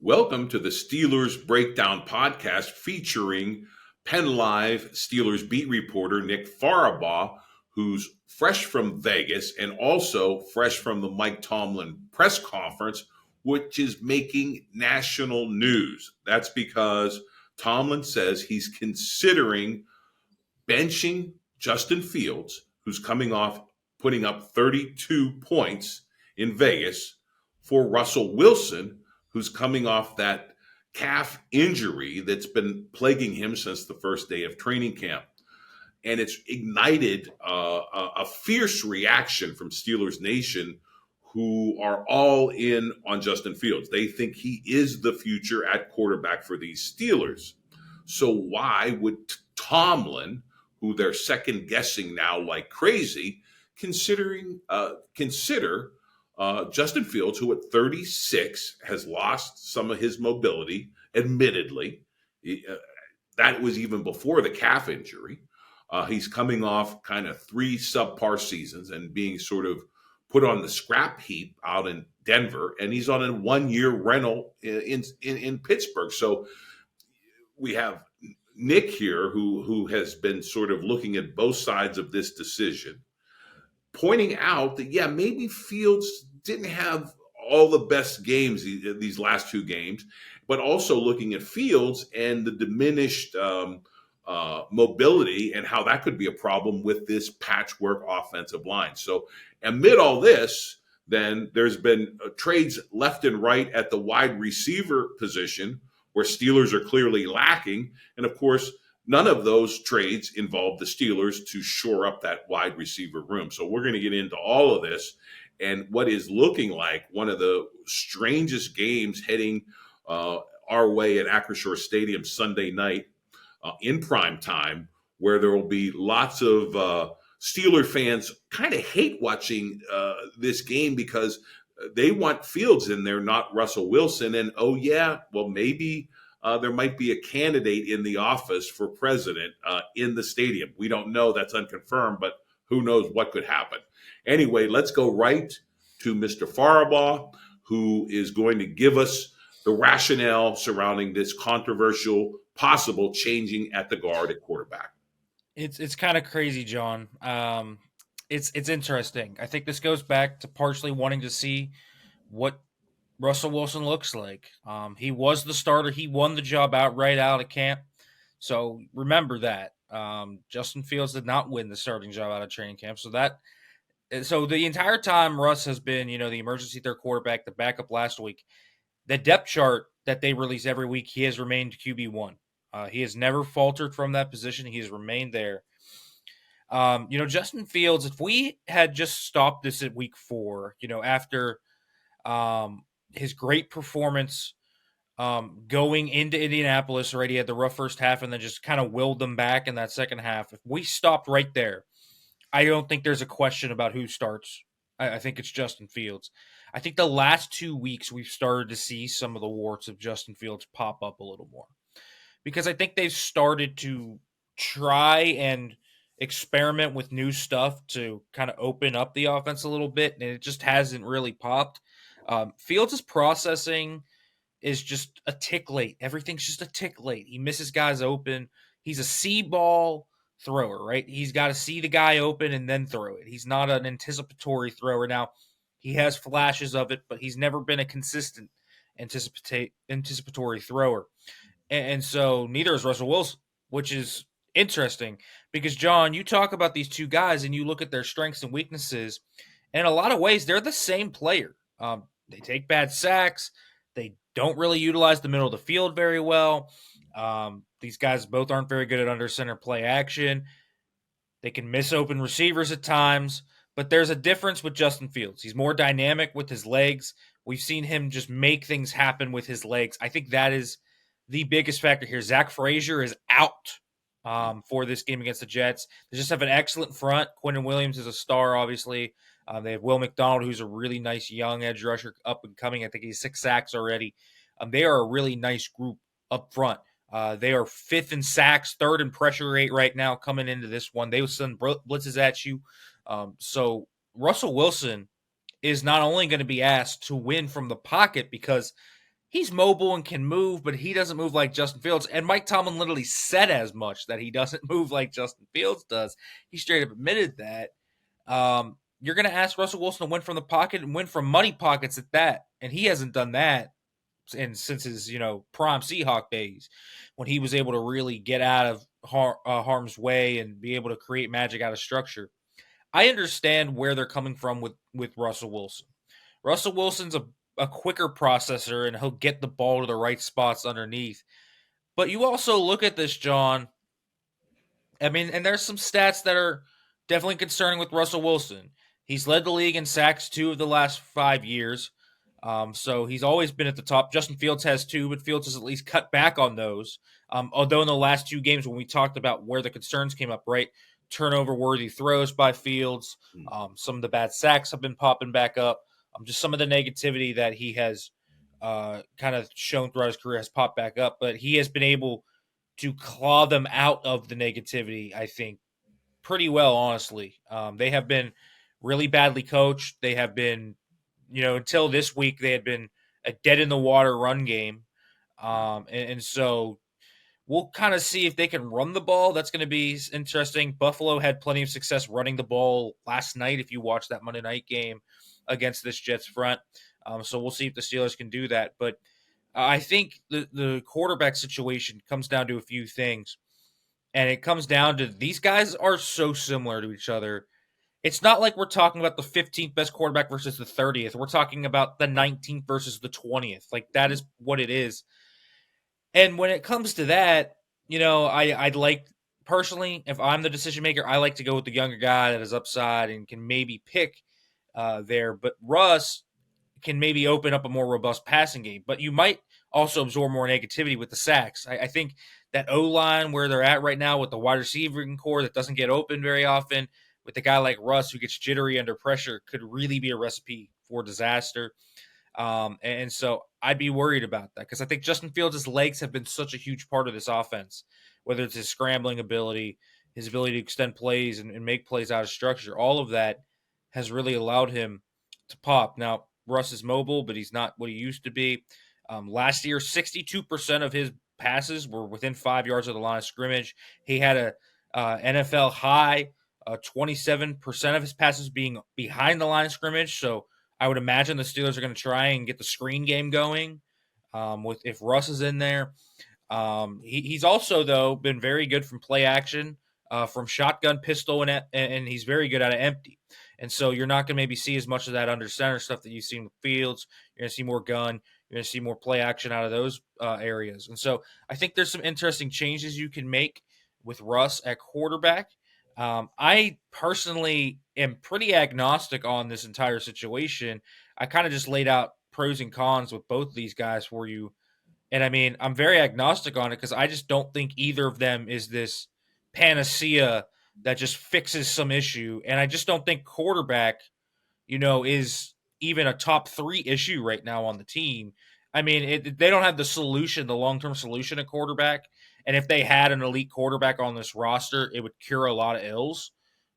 Welcome to the Steelers Breakdown Podcast featuring Penn Live Steelers beat reporter Nick Farabaugh, who's fresh from Vegas and also fresh from the Mike Tomlin press conference, which is making national news. That's because Tomlin says he's considering benching Justin Fields, who's coming off putting up 32 points in Vegas, for Russell Wilson, who's coming off that calf injury that's been plaguing him since the first day of training camp. And it's ignited a fierce reaction from Steelers Nation, who are all in on Justin Fields. They think he is the future at quarterback for these Steelers. So why would Tomlin, who they're second guessing now like crazy, consider Justin Fields, who at 36 has lost some of his mobility, admittedly. That was even before the calf injury. He's coming off kind of 3 subpar seasons and being sort of put on the scrap heap out in Denver, and he's on a 1-year rental in Pittsburgh. So we have Nick here, who has been sort of looking at both sides of this decision, pointing out that, yeah, maybe Fields didn't have all the best games these last 2 games, but also looking at Fields and the diminished mobility and how that could be a problem with this patchwork offensive line. So amid all this, then there's been trades left and right at the wide receiver position where Steelers are clearly lacking. And of course, none of those trades involve the Steelers to shore up that wide receiver room. So we're going to get into all of this and what is looking like one of the strangest games heading our way at Acrisure Stadium Sunday night in prime time, where there will be lots of Steeler fans kind of hate watching this game because they want Fields in there, not Russell Wilson. And, oh, yeah, well, maybe there might be a candidate in the office for president in the stadium. We don't know. That's unconfirmed, but who knows what could happen. Anyway, let's go right to Mr. Farabaugh, who is going to give us the rationale surrounding this controversial possible changing at the guard at quarterback. It's kind of crazy, John. It's interesting. I think this goes back to partially wanting to see what Russell Wilson looks like. He was the starter. He won the job outright out of camp. So remember that. Justin Fields did not win the starting job out of training camp. So the entire time Russ has been, the emergency third quarterback, the backup last week, the depth chart that they release every week, he has remained QB1. He has never faltered from that position. He has remained there. Justin Fields, if we had just stopped this at week 4, after his great performance going into Indianapolis, right? He had the rough first half and then just kind of willed them back in that second half. If we stopped right there, I don't think there's a question about who starts. I think it's Justin Fields. I think the last 2 weeks we've started to see some of the warts of Justin Fields pop up a little more, because I think they've started to try and experiment with new stuff to kind of open up the offense a little bit, and it just hasn't really popped. Fields' processing is just a tick late. Everything's just a tick late. He misses guys open. He's a see ball thrower, right? He's got to see the guy open and then throw it. He's not an anticipatory thrower. Now, he has flashes of it, but he's never been a consistent anticipatory thrower. And so neither is Russell Wilson, which is interesting because, John, you talk about these two guys and you look at their strengths and weaknesses, and in a lot of ways, they're the same player. They take bad sacks. They don't really utilize the middle of the field very well. These guys both aren't very good at under center play action. They can miss open receivers at times, but there's a difference with Justin Fields. He's more dynamic with his legs. We've seen him just make things happen with his legs. I think that is the biggest factor here. Zach Frazier is out for this game against the Jets. They just have an excellent front. Quentin Williams is a star, obviously. They have Will McDonald, who's a really nice young edge rusher, up and coming. I think he's 6 sacks already. They are a really nice group up front. They are 5th in sacks, 3rd in pressure rate right now coming into this one. They will send blitzes at you. So Russell Wilson is not only going to be asked to win from the pocket because he's mobile and can move, but he doesn't move like Justin Fields. And Mike Tomlin literally said as much, that he doesn't move like Justin Fields does. He straight up admitted that. You're going to ask Russell Wilson to win from the pocket and win from muddy pockets at that. And he hasn't done that since his, prime Seahawk days, when he was able to really get out of harm's way and be able to create magic out of structure. I understand where they're coming from with Russell Wilson. Russell Wilson's a quicker processor, and he'll get the ball to the right spots underneath. But you also look at this, John. I mean, and there's some stats that are definitely concerning with Russell Wilson. He's led the league in sacks 2 of the last 5 years. So he's always been at the top. Justin Fields has 2, but Fields has at least cut back on those. Although in the last 2 games, when we talked about where the concerns came up, right? Turnover-worthy throws by Fields. Some of the bad sacks have been popping back up. Just some of the negativity that he has kind of shown throughout his career has popped back up. But he has been able to claw them out of the negativity, I think, pretty well, honestly. They have been really badly coached. They have been, until this week, they had been a dead-in-the-water run game. And so we'll kind of see if they can run the ball. That's going to be interesting. Buffalo had plenty of success running the ball last night, if you watched that Monday night game against this Jets front. So we'll see if the Steelers can do that. But I think the quarterback situation comes down to a few things. And it comes down to, these guys are so similar to each other. It's not like we're talking about the 15th best quarterback versus the 30th. We're talking about the 19th versus the 20th. Like, that is what it is. And when it comes to that, I'd like, personally, if I'm the decision maker, I like to go with the younger guy that is upside and can maybe pick there. But Russ can maybe open up a more robust passing game. But you might also absorb more negativity with the sacks. I think that O-line where they're at right now with the wide receiving core that doesn't get open very often, with a guy like Russ who gets jittery under pressure, could really be a recipe for disaster. And so I'd be worried about that, because I think Justin Fields' legs have been such a huge part of this offense, whether it's his scrambling ability, his ability to extend plays and make plays out of structure. All of that has really allowed him to pop. Now, Russ is mobile, but he's not what he used to be. Last year, 62% of his passes were within 5 yards of the line of scrimmage. He had a NFL high 27% of his passes being behind the line of scrimmage. So I would imagine the Steelers are going to try and get the screen game going with if Russ is in there. He's also, though, been very good from play action, from shotgun, pistol, and he's very good out of empty. And so you're not going to maybe see as much of that under center stuff that you've seen with Fields. You're going to see more gun. You're going to see more play action out of those areas. And so I think there's some interesting changes you can make with Russ at quarterback. I personally am pretty agnostic on this entire situation. I kind of just laid out pros and cons with both of these guys for you. And I mean, I'm very agnostic on it because I just don't think either of them is this panacea that just fixes some issue. And I just don't think quarterback, is even a top 3 issue right now on the team. I mean, they don't have the solution, the long-term solution at quarterback. And if they had an elite quarterback on this roster, it would cure a lot of ills.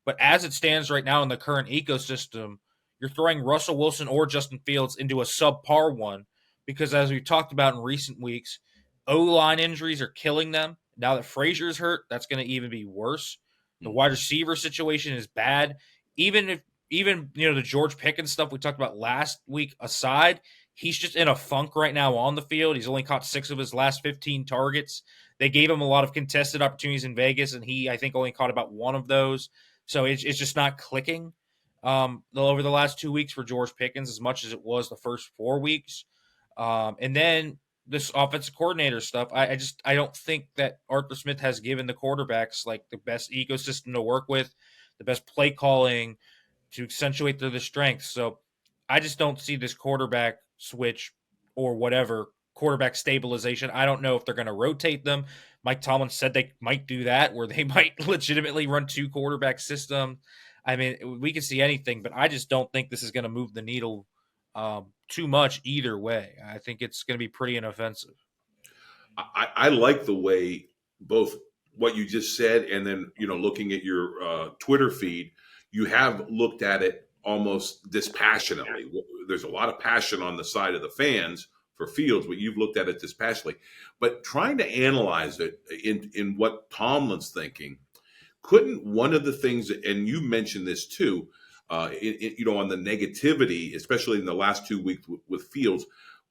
But as it stands right now in the current ecosystem, you're throwing Russell Wilson or Justin Fields into a subpar one, because as we've talked about in recent weeks, O-line injuries are killing them. Now that Frazier's hurt, that's going to even be worse. The wide receiver situation is bad. Even the George Pickens stuff we talked about last week aside, he's just in a funk right now on the field. He's only caught 6 of his last 15 targets. They gave him a lot of contested opportunities in Vegas, and he, I think, only caught about 1 of those. So it's just not clicking over the last 2 weeks for George Pickens as much as it was the first 4 weeks. And then this offensive coordinator stuff, I don't think that Arthur Smith has given the quarterbacks like the best ecosystem to work with, the best play calling to accentuate their strengths. So I just don't see this quarterback switch or whatever, quarterback stabilization. I don't know if they're going to rotate them. Mike Tomlin said they might do that, where they might legitimately run 2 quarterback system. I mean, we can see anything, but I just don't think this is going to move the needle too much either way. I think it's going to be pretty inoffensive. I like the way both what you just said and then, looking at your Twitter feed, you have looked at it almost dispassionately. There's a lot of passion on the side of the fans, for Fields, but you've looked at it dispassionately. But trying to analyze it in what Tomlin's thinking, couldn't one of the things, and you mentioned this too, on the negativity, especially in the last 2 weeks with Fields,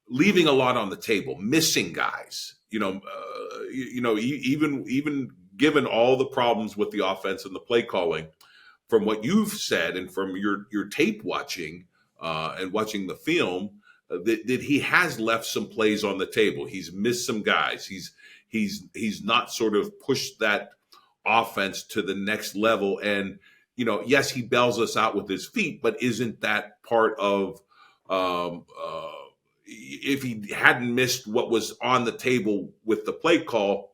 leaving a lot on the table, missing guys. Even given all the problems with the offense and the play calling, from what you've said and from your tape watching and watching the film, that he has left some plays on the table. He's missed some guys. He's not sort of pushed that offense to the next level. And yes, he bails us out with his feet, but isn't that part of if he hadn't missed what was on the table with the play call,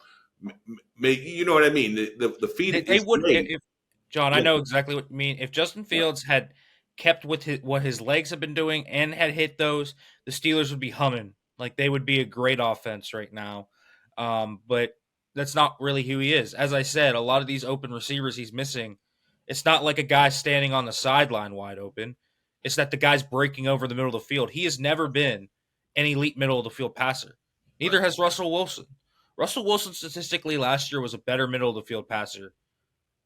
you know what I mean? The feet They is would great. if John, I Yeah, know exactly what you mean. If Justin yeah, Fields had kept with what his legs have been doing and had hit those, the Steelers would be humming. Like they would be a great offense right now. But that's not really who he is. As I said, a lot of these open receivers he's missing. It's not like a guy standing on the sideline wide open. It's that the guy's breaking over the middle of the field. He has never been an elite middle of the field passer. Neither right. has Russell Wilson. Russell Wilson statistically last year was a better middle of the field passer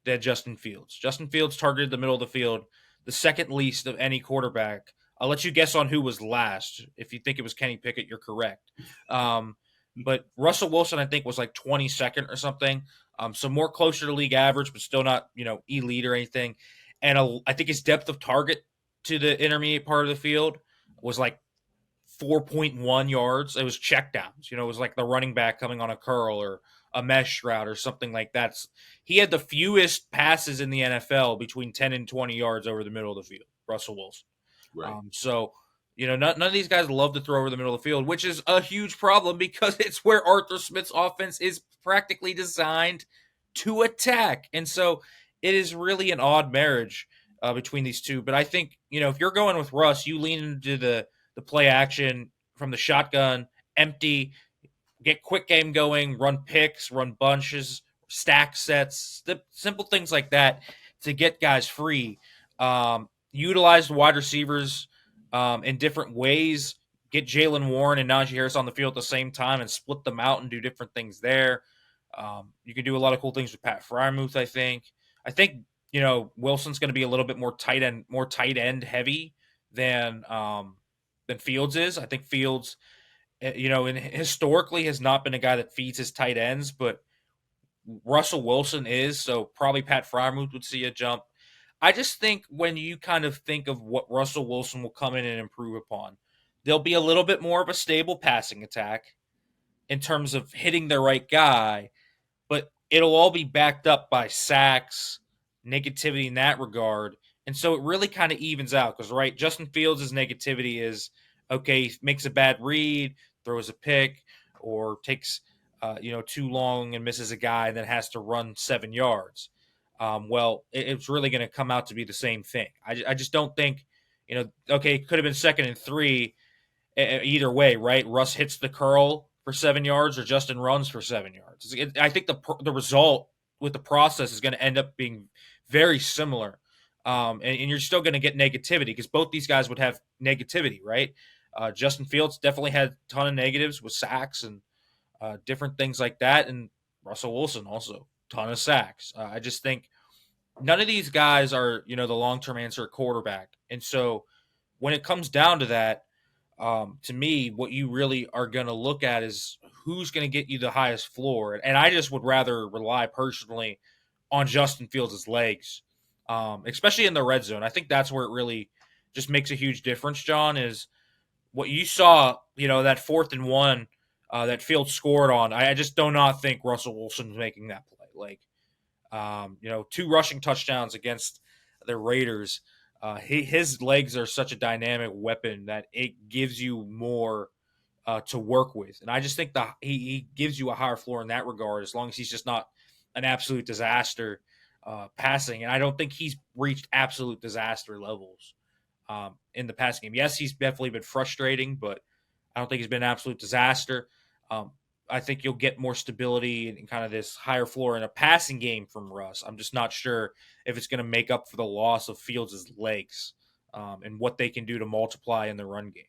than Justin Fields. Justin Fields targeted the middle of the field the second least of any quarterback. I'll let you guess on who was last. If you think it was Kenny Pickett, you're correct. But Russell Wilson, I think, was like 22nd or something. So more closer to league average, but still not, elite or anything. And I think his depth of target to the intermediate part of the field was like 4.1 yards. It was checkdowns. It was like the running back coming on a curl or a mesh route or something like that. He had the fewest passes in the NFL between 10 and 20 yards over the middle of the field, Russell Wilson. Right. None of these guys love to throw over the middle of the field, which is a huge problem because it's where Arthur Smith's offense is practically designed to attack. And so it is really an odd marriage between these two. But I think, if you're going with Russ, you lean into the play action from the shotgun, empty, get quick game going, run picks, run bunches, stack sets, simple things like that to get guys free. Utilize wide receivers in different ways. Get Jalen Warren and Najee Harris on the field at the same time and split them out and do different things there. You can do a lot of cool things with Pat Freiermuth, I think. Wilson's going to be a little bit more tight end heavy than Fields is. I think Fields, and historically has not been a guy that feeds his tight ends, but Russell Wilson is. So probably Pat Freiermuth would see a jump. I just think when you kind of think of what Russell Wilson will come in and improve upon, there'll be a little bit more of a stable passing attack in terms of hitting the right guy, but it'll all be backed up by sacks, negativity in that regard. And so it really kind of evens out because, right, Justin Fields' negativity is, okay, he makes a bad read, throws a pick, or takes, too long and misses a guy and then has to run 7 yards. It's really going to come out to be the same thing. I just don't think, okay, it could have been 2nd and 3 either way, right? Russ hits the curl for 7 yards or Justin runs for 7 yards. I think the result with the process is going to end up being very similar. And you're still going to get negativity because both these guys would have negativity, right? Justin Fields definitely had a ton of negatives with sacks and different things like that. And Russell Wilson also, ton of sacks. I just think none of these guys are, the long-term answer at quarterback. And so when it comes down to that, to me, what you really are going to look at is who's going to get you the highest floor. And I just would rather rely personally on Justin Fields' legs, especially in the red zone. I think that's where it really just makes a huge difference, John, is what you saw, that 4th and 1 that Fields scored on. I just do not think Russell Wilson's making that play. Like, 2 rushing touchdowns against the Raiders. His legs are such a dynamic weapon that it gives you more to work with. And I just think that he gives you a higher floor in that regard, as long as he's just not an absolute disaster passing. And I don't think he's reached absolute disaster levels in the passing game. Yes, he's definitely been frustrating, but I don't think he's been an absolute disaster. I think you'll get more stability and kind of this higher floor in a passing game from Russ. I'm just not sure if it's going to make up for the loss of Fields' legs and what they can do to multiply in the run game.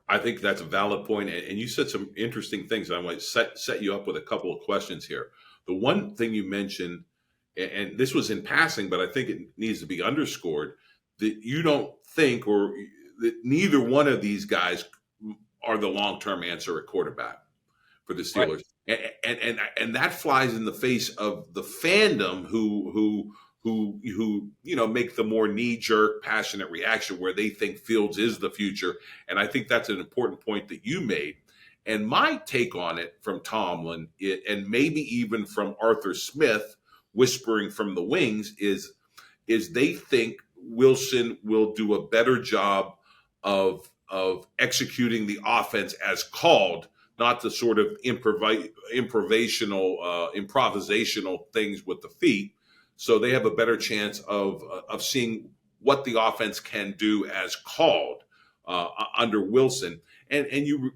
I think that's a valid point, and you said some interesting things. I want to set you up with a couple of questions here. The one thing you mentioned, and this was in passing, but I think it needs to be underscored, that you don't think, or that neither one of these guys are the long term answer at quarterback for the Right. Steelers, and that flies in the face of the fandom who make the more knee jerk, passionate reaction where they think Fields is the future, and I think that's an important point that you made. And my take on it from Tomlin, and maybe even from Arthur Smith, whispering from the wings, is they think Wilson will do a better job of executing the offense as called, not the sort of improvisational things with the feet. So they have a better chance of seeing what the offense can do as called under Wilson. And you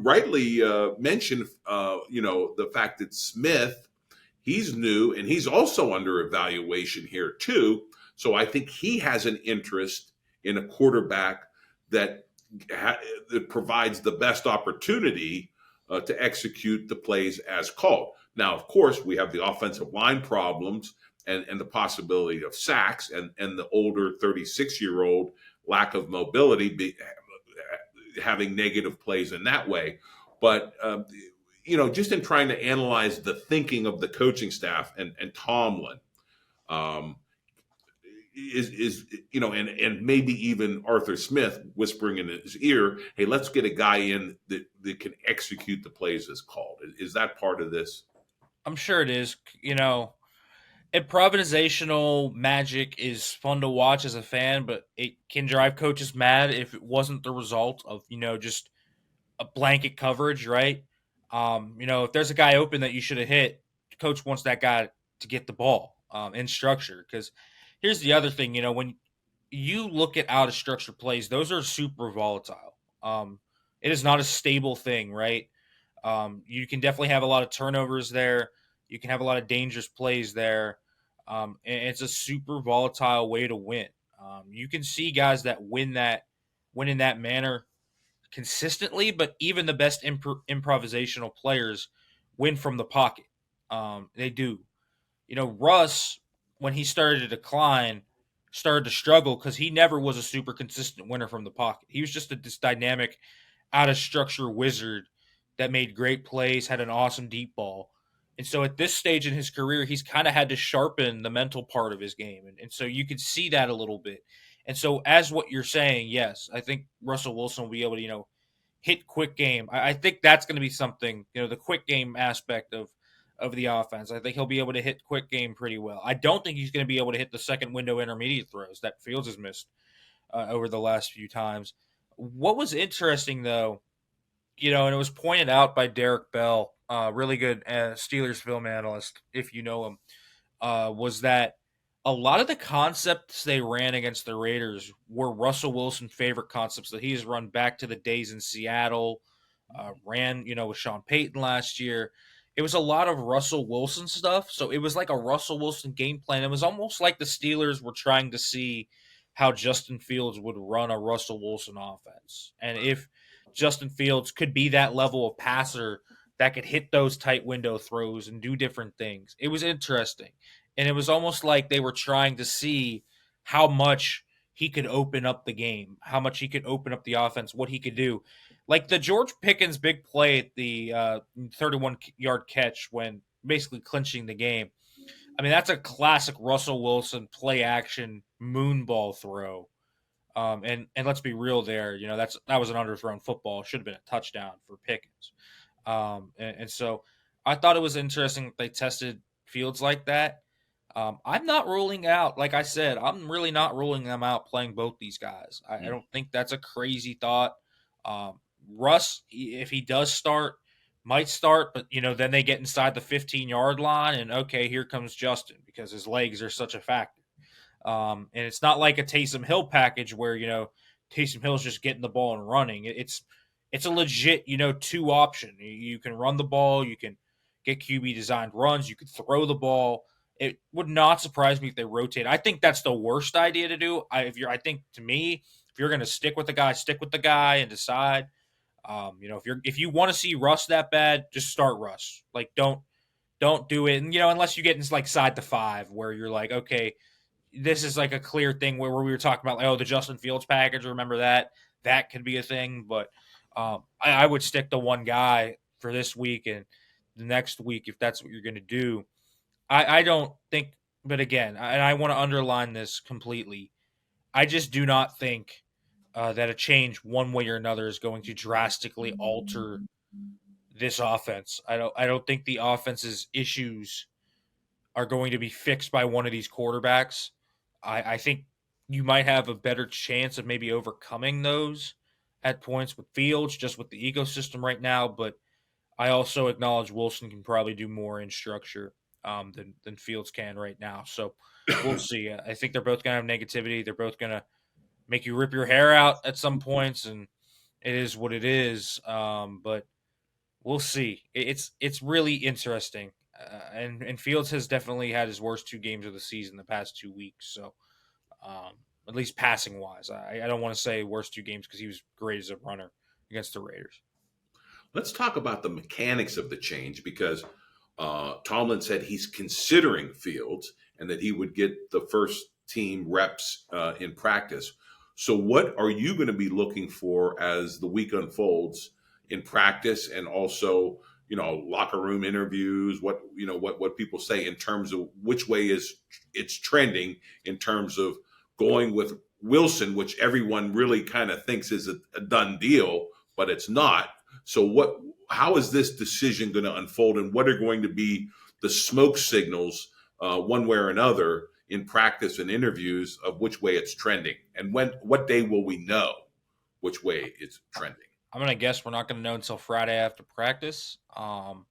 rightly mentioned the fact that Smith, he's new and he's also under evaluation here too. So I think he has an interest in a quarterback that that provides the best opportunity to execute the plays as called. Now, of course, we have the offensive line problems and the possibility of sacks and the older 36-year-old lack of mobility, having negative plays in that way. But just in trying to analyze the thinking of the coaching staff and Tomlin, um, and maybe even Arthur Smith whispering in his ear, "Hey, let's get a guy in that can execute the plays as called." Is that part of this? I'm sure it is. Improvisational magic is fun to watch as a fan, but it can drive coaches mad if it wasn't the result of, just a blanket coverage, right? If there's a guy open that you should have hit, coach wants that guy to get the ball in structure. Because here's the other thing, when you look at out of structure plays, those are super volatile. It is not a stable thing, right? You can definitely have a lot of turnovers there. You can have a lot of dangerous plays there. And it's a super volatile way to win. You can see guys that win in that manner consistently, but even the best improvisational players win from the pocket. They do. Russ, when he started to decline, started to struggle because he never was a super consistent winner from the pocket. He was just this dynamic, out of structure wizard that made great plays, had an awesome deep ball. And so at this stage in his career, he's kind of had to sharpen the mental part of his game. And so you could see that a little bit. And so, as what you're saying, yes, I think Russell Wilson will be able to, hit quick game. I think that's going to be something, the quick game aspect of the offense. I think he'll be able to hit quick game pretty well. I don't think he's going to be able to hit the second window intermediate throws that Fields has missed over the last few times. What was interesting, though, and it was pointed out by Derek Bell, really good Steelers film analyst, if you know him, was that a lot of the concepts they ran against the Raiders were Russell Wilson favorite concepts that he has run back to the days in Seattle, ran, with Sean Payton last year. It was a lot of Russell Wilson stuff. So it was like a Russell Wilson game plan. It was almost like the Steelers were trying to see how Justin Fields would run a Russell Wilson offense. And if Justin Fields could be that level of passer that could hit those tight window throws and do different things. It was interesting. And it was almost like they were trying to see how much he could open up the game, how much he could open up the offense, what he could do. Like the George Pickens big play at the 31-yard catch when basically clinching the game. I mean, that's a classic Russell Wilson play action moonball throw. And let's be real there, that was an underthrown football. It should have been a touchdown for Pickens. And so I thought it was interesting that they tested Fields like that. I'm not ruling out, like I said, I'm really not ruling them out playing both these guys. I don't think that's a crazy thought. Russ, if he does start, might start, but then they get inside the 15-yard line, and okay, here comes Justin because his legs are such a factor. And it's not like a Taysom Hill package where Taysom Hill's just getting the ball and running. It's a legit two option. You can run the ball, you can get QB designed runs, you can throw the ball. It would not surprise me if they rotate. I think that's the worst idea to do. I think to me, if you're going to stick with the guy and decide. If you want to see Russ that bad, just start Russ. Like don't do it, and unless you get into like side to five where you're like, okay, this is like a clear thing where we were talking about like, oh, the Justin Fields package. Remember that could be a thing, but I would stick to one guy for this week and the next week if that's what you're going to do. I don't think, but again, and I want to underline this completely. I just do not think that a change one way or another is going to drastically alter this offense. I don't think the offense's issues are going to be fixed by one of these quarterbacks. I think you might have a better chance of maybe overcoming those at points with Fields, just with the ecosystem right now. But I also acknowledge Wilson can probably do more in structure than Fields can right now. So we'll see. I think they're both going to have negativity. They're both going to make you rip your hair out at some points, and it is what it is. But we'll see. It's really interesting, and Fields has definitely had his worst two games of the season the past 2 weeks. So at least passing wise, I don't want to say worst two games because he was great as a runner against the Raiders. Let's talk about the mechanics of the change because Tomlin said he's considering Fields and that he would get the first team reps in practice. So, what are you going to be looking for as the week unfolds in practice, and also, locker room interviews? What people say in terms of which way is it's trending in terms of going with Wilson, which everyone really kind of thinks is a done deal, but it's not. So how is this decision going to unfold, and what are going to be the smoke signals, one way or another, in practice and interviews of which way it's trending, and what day will we know which way it's trending? I'm gonna guess we're not gonna know until Friday after practice. And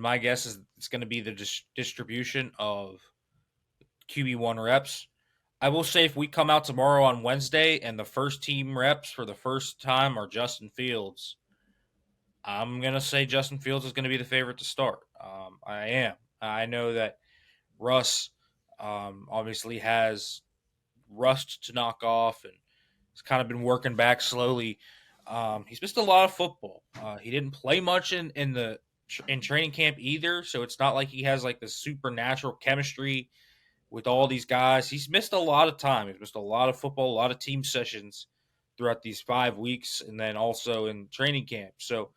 my guess is it's gonna be the distribution of QB1 reps. I will say if we come out tomorrow on Wednesday and the first team reps for the first time are Justin Fields, I'm gonna say Justin Fields is gonna be the favorite to start. I am. I know that Russ obviously has rust to knock off and he's kind of been working back slowly. He's missed a lot of football. He didn't play much in training camp either, so it's not like he has like the supernatural chemistry with all these guys. He's missed a lot of time. He's missed a lot of football, a lot of team sessions throughout these 5 weeks, and then also in training camp. So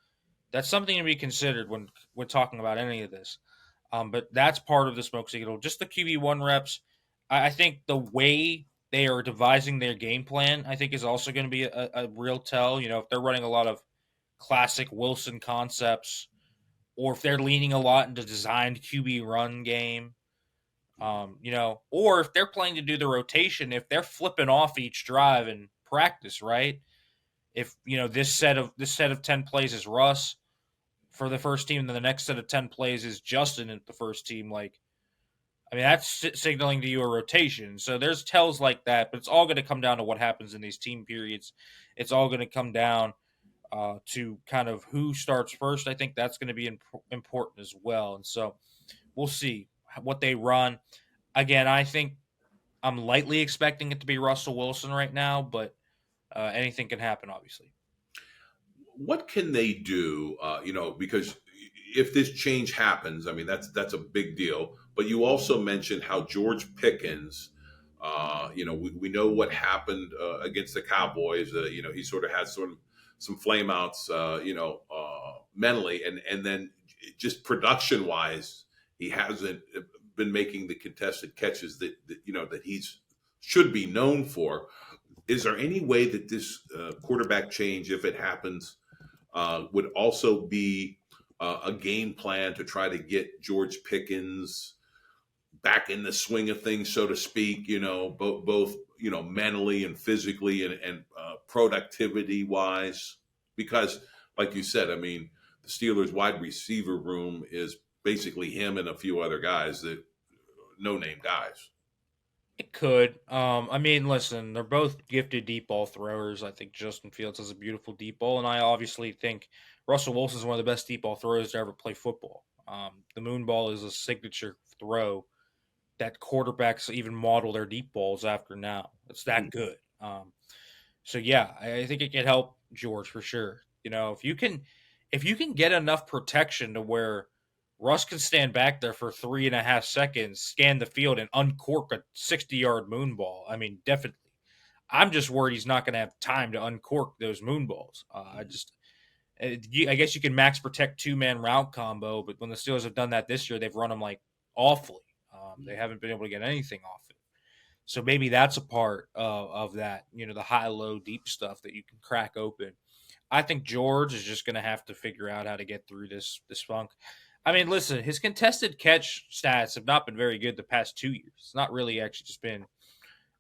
that's something to be considered when we're talking about any of this. But that's part of the smoke signal. Just the QB1 reps. I think the way they are devising their game plan, I think, is also going to be a real tell. If they're running a lot of classic Wilson concepts, or if they're leaning a lot into designed QB run game, or if they're playing to do the rotation, if they're flipping off each drive in practice, right? If this set of 10 plays is Russ for the first team, and then the next set of 10 plays is Justin at the first team, that's signaling to you a rotation. So there's tells like that, but it's all going to come down to what happens in these team periods. It's all going to come down to kind of who starts first. I think that's going to be important as well. And so we'll see what they run. Again, I think I'm lightly expecting it to be Russell Wilson right now, but anything can happen, obviously. What can they do? Because if this change happens, I mean that's a big deal. But you also mentioned how George Pickens, we know what happened against the Cowboys. He sort of had some flameouts, mentally, and then just production wise, he hasn't been making the contested catches that he's should be known for. Is there any way that this quarterback change, if it happens, would also be a game plan to try to get George Pickens back in the swing of things, so to speak? Both mentally and physically and productivity wise, because, like you said, I mean, the Steelers' wide receiver room is basically him and a few other guys that no name guys. It could. Listen, they're both gifted deep ball throwers. I think Justin Fields has a beautiful deep ball, and I obviously think Russell Wilson is one of the best deep ball throwers to ever play football. The moon ball is a signature throw that quarterbacks even model their deep balls after now. It's that good. So yeah, I think it can help George for sure. if you can get enough protection to where Russ can stand back there for 3.5 seconds, scan the field, and uncork a 60-yard moon ball. I mean, definitely. I'm just worried he's not going to have time to uncork those moon balls. I guess you can max protect 2-man route combo, but when the Steelers have done that this year, they've run them like awfully. They haven't been able to get anything off it. So maybe that's a part of that, the high, low, deep stuff that you can crack open. I think George is just going to have to figure out how to get through this funk. I mean, listen, his contested catch stats have not been very good the past 2 years. It's not really actually just been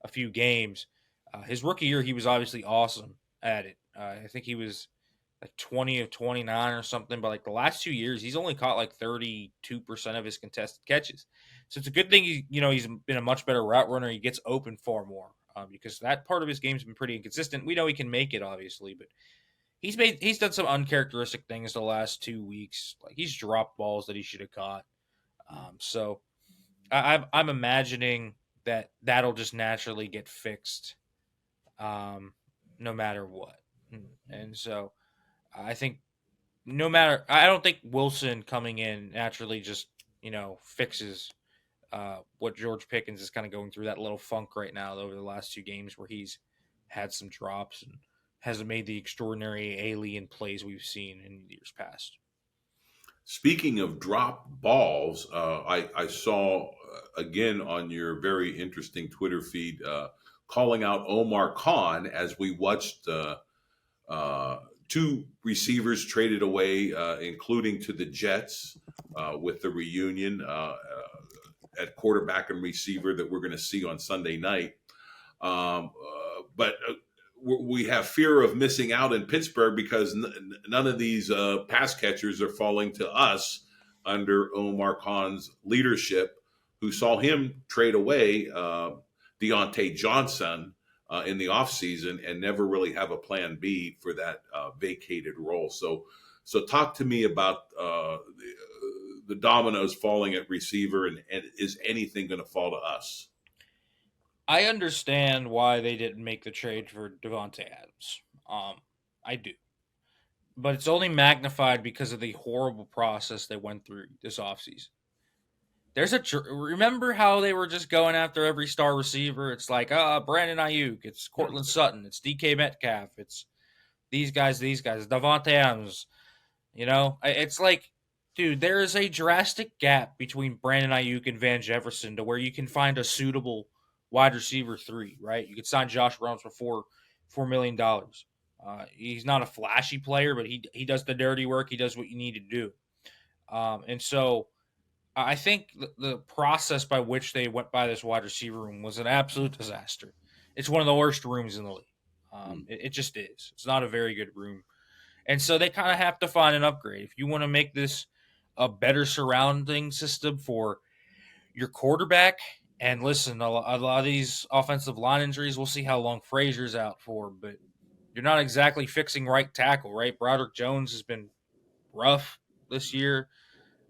a few games. His rookie year, he was obviously awesome at it. I think he was like 20 of 29 or something, but like the last 2 years, he's only caught like 32% of his contested catches. So it's a good thing he's been a much better route runner. He gets open far more because that part of his game's been pretty inconsistent. We know he can make it, obviously, but he's done some uncharacteristic things the last 2 weeks. Like he's dropped balls that he should have caught. So I'm imagining that'll just naturally get fixed, no matter what. And so I think I don't think Wilson coming in naturally just fixes what George Pickens is kind of going through that little funk right now over the last 2 games where he's had some drops and hasn't made the extraordinary alien plays we've seen in years past. Speaking of drop balls, I saw again on your very interesting Twitter feed calling out Omar Khan as we watched two receivers traded away, including to the Jets with the reunion at quarterback and receiver that we're going to see on Sunday night. But we have fear of missing out in Pittsburgh because none of these pass catchers are falling to us under Omar Khan's leadership, who saw him trade away Deontay Johnson in the offseason and never really have a plan B for that vacated role. So talk to me about the dominoes falling at receiver and is anything going to fall to us? I understand why they didn't make the trade for Devontae Adams. I do. But it's only magnified because of the horrible process they went through this offseason. Remember how they were just going after every star receiver? It's like, Brandon Ayuk, it's Cortland Sutton, it's DK Metcalf, it's these guys, Devontae Adams. It's like, dude, there is a drastic gap between Brandon Ayuk and Van Jefferson to where you can find a suitable wide receiver 3, right? You could sign Josh Reynolds for $4 million. He's not a flashy player, but he does the dirty work. He does what you need to do. And so I think the process by which they went by this wide receiver room was an absolute disaster. It's one of the worst rooms in the league. It just is. It's not a very good room. And so they kind of have to find an upgrade. If you want to make this a better surrounding system for your quarterback, and listen, a lot of these offensive line injuries, we'll see how long Frazier's out for, but you're not exactly fixing right tackle, right? Broderick Jones has been rough this year.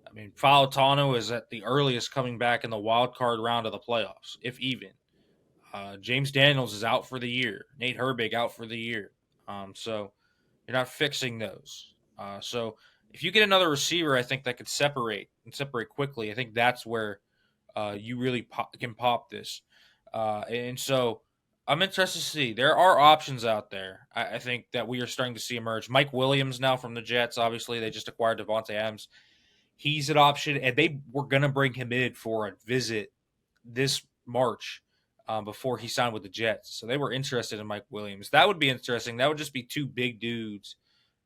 I mean, Falatano is at the earliest coming back in the wild card round of the playoffs, if even. James Daniels is out for the year. Nate Herbig out for the year. So you're not fixing those. So if you get another receiver, I think that could separate quickly. I think that's where you really can pop this. And so I'm interested to see. There are options out there, I think, that we are starting to see emerge. Mike Williams now from the Jets, obviously. They just acquired Devontae Adams. He's an option, and they were going to bring him in for a visit this March before he signed with the Jets. So they were interested in Mike Williams. That would be interesting. That would just be two big dudes.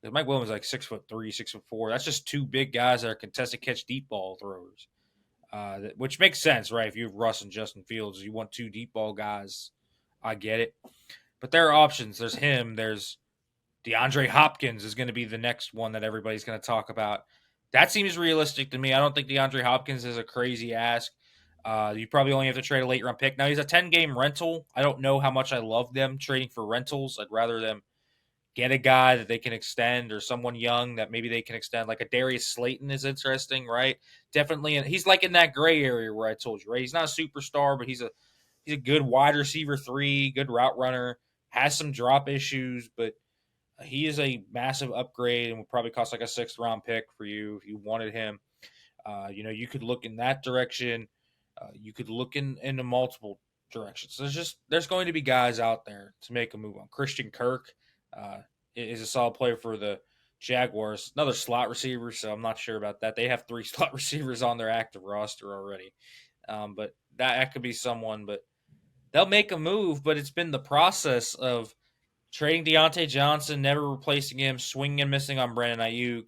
Mike Williams is like 6'3", 6'4". That's just two big guys that are contested catch deep ball throwers, which makes sense, right? If you have Russ and Justin Fields, you want two deep ball guys. I get it. But there are options. There's him. There's DeAndre Hopkins is going to be the next one that everybody's going to talk about. That seems realistic to me. I don't think DeAndre Hopkins is a crazy ask. You probably only have to trade a late-round pick. Now, he's a 10-game rental. I don't know how much I love them trading for rentals. I'd rather them get a guy that they can extend or someone young that maybe they can extend. Like a Darius Slayton is interesting, right? Definitely. And he's like in that gray area where I told you, right? He's not a superstar, but he's a good wide receiver 3, good route runner, has some drop issues, but He is a massive upgrade and would probably cost like a 6th round pick for you if you wanted him. You could look in that direction. You could look into multiple directions. There's going to be guys out there to make a move on. Christian Kirk uh, is a solid player for the Jaguars, another slot receiver. So I'm not sure about that. They have 3 slot receivers on their active roster already, but that could be someone. But they'll make a move. But it's been the process of trading Deontay Johnson, never replacing him, swinging and missing on Brandon Ayuk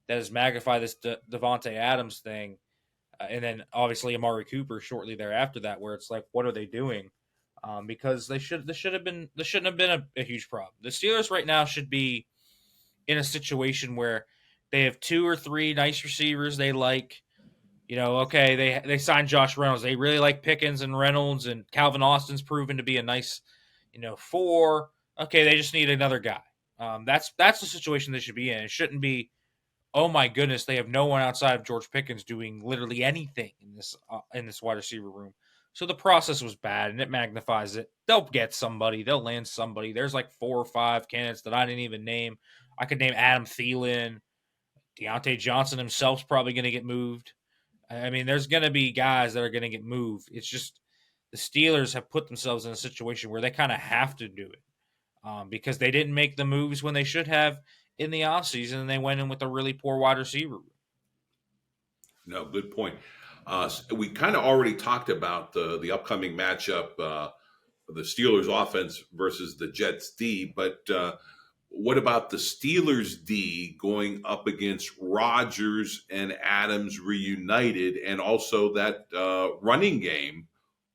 that has magnified this Devontae Adams thing, and then obviously Amari Cooper shortly thereafter that, where it's like, what are they doing? Because this shouldn't have been a huge problem. The Steelers right now should be in a situation where they have 2 or 3 nice receivers they like. Okay, they signed Josh Reynolds. They really like Pickens and Reynolds, and Calvin Austin's proven to be a nice, 4. Okay, they just need another guy. That's the situation they should be in. It shouldn't be, oh my goodness, they have no one outside of George Pickens doing literally anything in this wide receiver room. So the process was bad, and it magnifies it. They'll get somebody. They'll land somebody. There's like 4 or 5 candidates that I didn't even name. I could name Adam Thielen. Deontay Johnson himself's probably going to get moved. I mean, there's going to be guys that are going to get moved. It's just the Steelers have put themselves in a situation where they kind of have to do it because they didn't make the moves when they should have in the offseason, and they went in with a really poor wide receiver. No, good point. We kind of already talked about the upcoming matchup, the Steelers offense versus the Jets D, but what about the Steelers D going up against Rodgers and Adams reunited, and also that running game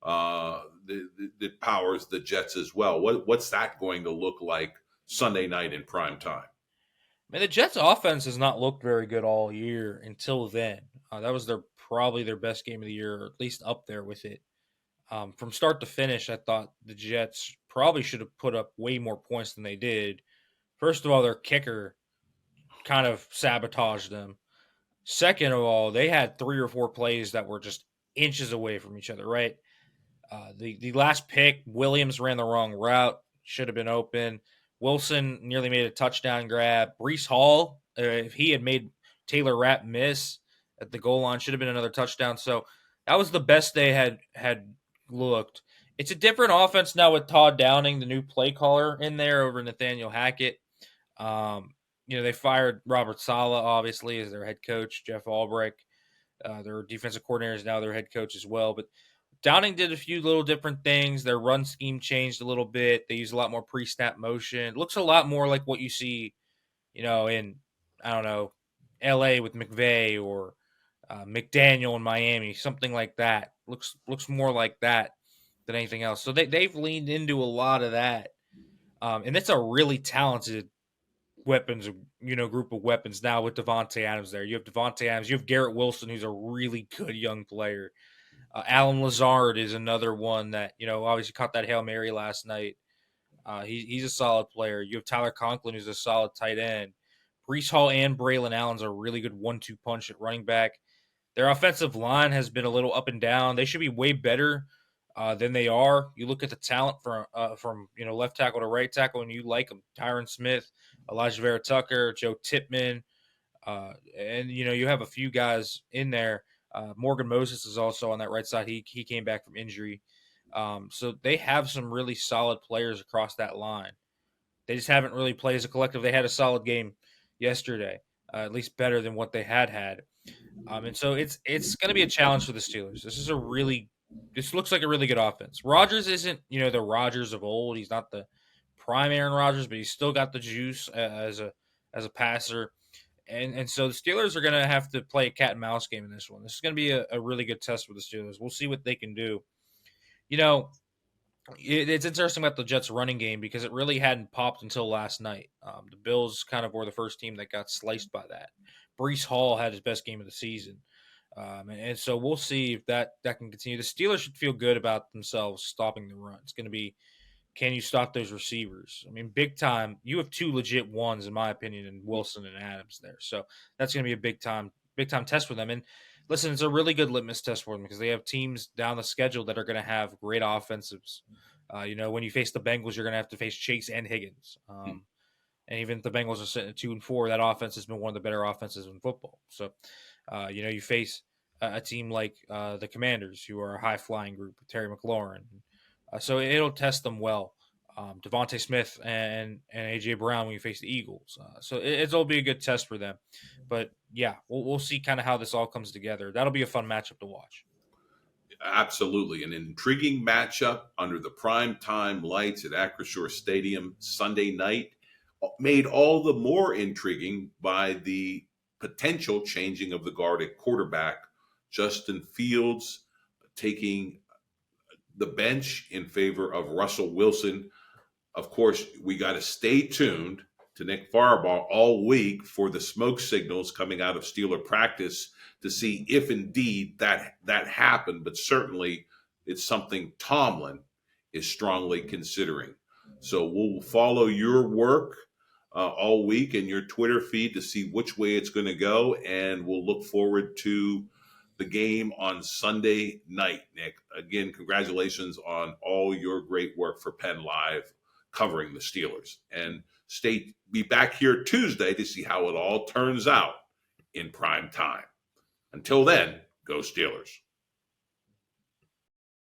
that powers the Jets as well? What's that going to look like Sunday night in prime time? I mean, the Jets' offense has not looked very good all year until then. That was probably their best game of the year, or at least up there with it. From start to finish, I thought the Jets probably should have put up way more points than they did. First of all, their kicker kind of sabotaged them. Second of all, they had 3 or 4 plays that were just inches away from each other, right? The last pick, Williams ran the wrong route, should have been open. Wilson nearly made a touchdown grab. Breece Hall, if he had made Taylor Rapp miss at the goal line, should have been another touchdown. So that was the best they had looked. It's a different offense now with Todd Downing, the new play caller, in there over Nathaniel Hackett. They fired Robert Saleh, obviously, as their head coach. Jeff Albrecht, their defensive coordinator, is now their head coach as well. But Downing did a few little different things. Their run scheme changed a little bit. They use a lot more pre-snap motion. It looks a lot more like what you see, in, I don't know, L.A. with McVay or McDaniel in Miami, something like that. Looks more like that than anything else. So they've leaned into a lot of that. And it's a really talented group of weapons now with Devontae Adams there. You have Devontae Adams. You have Garrett Wilson, who's a really good young player. Alan Lazard is another one that, obviously caught that Hail Mary last night. He's a solid player. You have Tyler Conklin, who's a solid tight end. Breece Hall and Braylon Allen's a really good 1-2 punch at running back. Their offensive line has been a little up and down. They should be way better than they are. You look at the talent from left tackle to right tackle, and you like them. Tyron Smith, Elijah Vera Tucker, Joe Tippmann, and you have a few guys in there. Morgan Moses is also on that right side. He came back from injury. So they have some really solid players across that line. They just haven't really played as a collective. They had a solid game yesterday, at least better than what they had. And so it's going to be a challenge for the Steelers. This looks like a really good offense. Rodgers isn't, the Rodgers of old. He's not the prime Aaron Rodgers, but he's still got the juice as a passer. And so the Steelers are going to have to play a cat and mouse game in this one. This is going to be a really good test for the Steelers. We'll see what they can do. It's interesting about the Jets running game because it really hadn't popped until last night. The Bills kind of were the first team that got sliced by that. Breece Hall had his best game of the season. And so we'll see if that can continue. The Steelers should feel good about themselves stopping the run. It's going to be, can you stop those receivers? I mean, big time. You have 2 legit ones, in my opinion, in Wilson and Adams there. So that's going to be a big time test for them. And listen, it's a really good litmus test for them because they have teams down the schedule that are going to have great offensives. When you face the Bengals, you're going to have to face Chase and Higgins. And even if the Bengals are sitting at 2-4, that offense has been one of the better offenses in football. So, you face a team like the Commanders, who are a high flying group with Terry McLaurin. So it'll test them well. Devontae Smith and AJ Brown when you face the Eagles. So it'll be a good test for them. But yeah, we'll see kind of how this all comes together. That'll be a fun matchup to watch. Absolutely. An intriguing matchup under the prime time lights at Acrisure Stadium Sunday night, made all the more intriguing by the potential changing of the guard at quarterback. Justin Fields taking the bench in favor of Russell Wilson. Of course, we got to stay tuned to Nick Farbaugh all week for the smoke signals coming out of Steeler practice to see if indeed that happened. But certainly, it's something Tomlin is strongly considering. So we'll follow your work all week in your Twitter feed to see which way it's going to go, and we'll look forward to the game on Sunday night. Nick, again, congratulations on all your great work for Penn Live covering the Steelers. And be back here Tuesday to see how it all turns out in prime time. Until then, go Steelers.